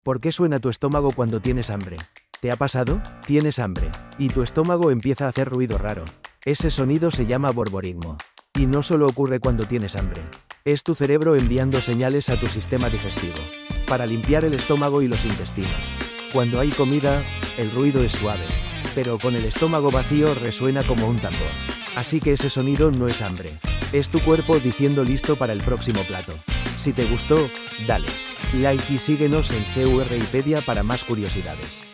¿Por qué suena tu estómago cuando tienes hambre? ¿Te ha pasado? Tienes hambre, y tu estómago empieza a hacer ruido raro. Ese sonido se llama borborismo. Y no solo ocurre cuando tienes hambre. Es tu cerebro enviando señales a tu sistema digestivo, para limpiar el estómago y los intestinos. Cuando hay comida, el ruido es suave, pero con el estómago vacío resuena como un tambor. Así que ese sonido no es hambre. Es tu cuerpo diciendo listo para el próximo plato. Si te gustó, dale like y síguenos en CURIpedia para más curiosidades.